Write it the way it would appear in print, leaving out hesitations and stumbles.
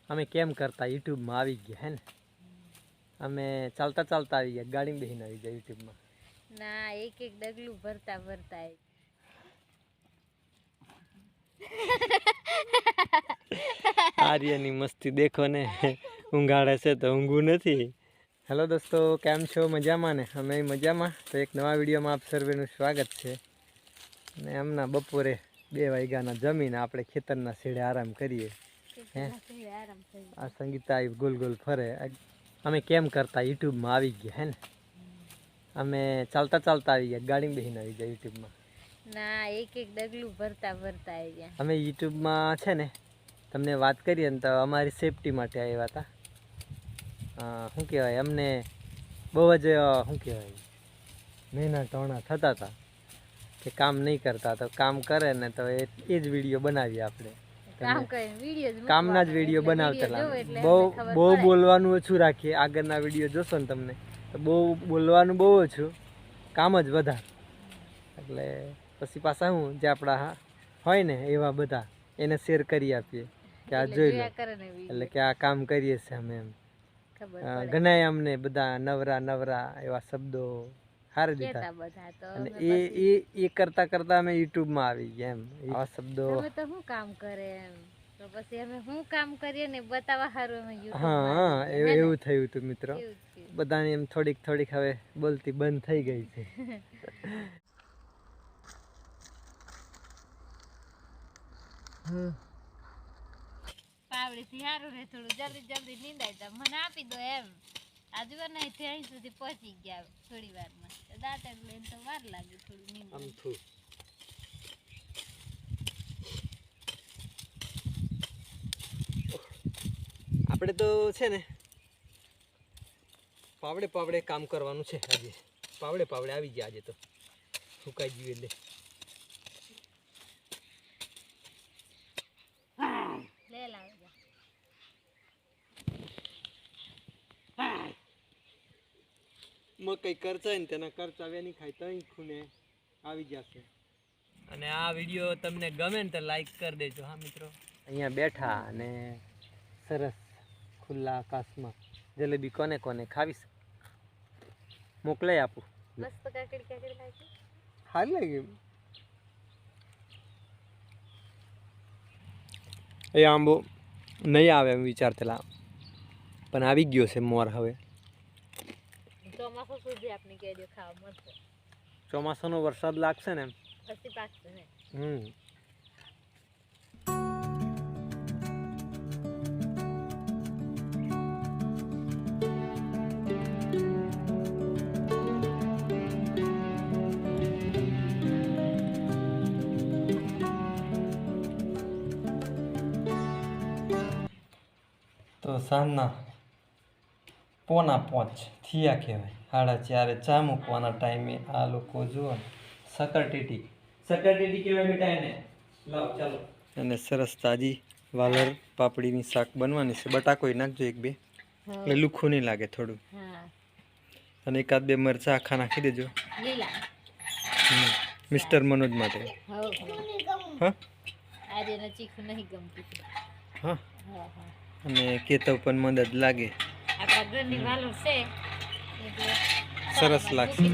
અમે કેમ કરતા યુટ્યુબમાં આવી ગયા હે ને અમે ચાલતા ચાલતા આવી ગયા ગાડીમાં બેહીને આવી ગયા યુટ્યુબમાં ના એક એક ડગલું ભરતા ભરતા આર્યની મસ્તી દેખો ને ઊંઘાડે છે તો ઊંઘવું નથી. હેલો દોસ્તો, કેમ છો? મજામાં ને? અમે મજામાં. તો એક નવા વિડીયોમાં આપ સર્વેનું સ્વાગત છે. અને હમણાં બપોરે 2 વાગ્યાના જમીને આપણે ખેતરના શેડે આરામ કરીએ. આ સંગીતા ગોલ ગોલ ફરે. અમે કેમ કરતા યુટ્યુબમાં આવી ગયા હે ને અમે ચાલતા ચાલતા આવી ગયા ગાડીમાં બેહીને આવી ગયા યુટ્યુબમાં. ના એક એક ડગલું ભરતા ભરતા આવી ગયા. અમે યુટ્યુબમાં છે ને તમને વાત કરીએ ને તો અમારી સેફટી માટે આવ્યા હતા. શું કહેવાય, અમને બહુ જ શું કહેવાય મહેનત ટોણા થતા હતા કે કામ નહીં કરતા, તો કામ કરે ને તો એ જ વિડીયો બનાવીએ આપણે. કામના જ વિડીયો બનાવતા. બહુ બોલવાનું ઓછું રાખીએ. આગળના વિડીયો જોશો ને તમને તો બહુ બોલવાનું બહુ ઓછું, કામ જ વધારે. એટલે પછી પાછા હું જે આપણા હોય ને એવા બધા એને શેર કરી આપીએ કે આ જોઈ લો, એટલે કે આ કામ કરીએ છીએ અમે એમ. ઘણા અમને બધા નવરા નવરા એવા શબ્દો હારી દીધા અને એ કરતા કરતા અમે યુટ્યુબમાં આવી ગયા એમ. એવા શબ્દો તો શું કામ કરે એમ, તો પછી અમે શું કામ કરીએ ને બતાવવા સારું અમે યુટ્યુબ. હા, એવું થયું હતું મિત્રો. બધાને એમ થોડીક થોડીક હવે બોલતી બંધ થઈ ગઈ છે. પાવડીથી સારું રહે, થોડું જલ્દી જલ્દી નીંદાય તો મને આપી દો એમ. આજુ નહીં ત્યાં સુધી પહોંચી ગયા થોડી વારમાં. દાંતણ લઈને તો વાર લાગે થોડું નીંદવા. આપણે તો છે ને પાવડે પાવડે કામ કરવાનું છે આજે. પાવડે પાવડે આવી ગયા આજે તો સુકાઈ ગયું એટલે. મકઈ કરચાય ને તેના કરચા વેની ખાય તો ખૂને આવી જશે. અને આ વિડીયો તમને ગમે ને તો લાઈક કરી દેજો. હા મિત્રો, અહીંયા બેઠા અને સરસ ખુલ્લા આકાશમાં જલેબી કોને કોને ખાવીશ મોકલાઈ આપું. મસ્ત કાકડી કાકડી લાગી, સારી લાગી. એ આંબો નહીં આવે એમ વિચારતેલા, પણ આવી ગયો છે મોર. હવે ચોમાસું સુધી આપણે કેરીઓ ખાવા મળશે. ચોમાસાનો વરસાદ લાગશે ને પછી પાકશે ને. તો સાંજના 3:45 થયા કહેવાય. 4:30 ચા મૂકવાના ટાઈમે આ લોકો જુઓ સકરટેટી કહેવાય બેટા એને. લાવ ચાલો. અને સરસ તાજી વાલર પાપડીની શાક બનવાની છે. બટાકોય નાખજો 1-2, એટલે લુખું નહીં લાગે થોડું. અને 1-2 મરચાં આખા નાખી દેજો મિસ્ટર મનોજ માટે. હા, હા. અને કેતવ પણ મદદ લાગે, સરસ લાગશે.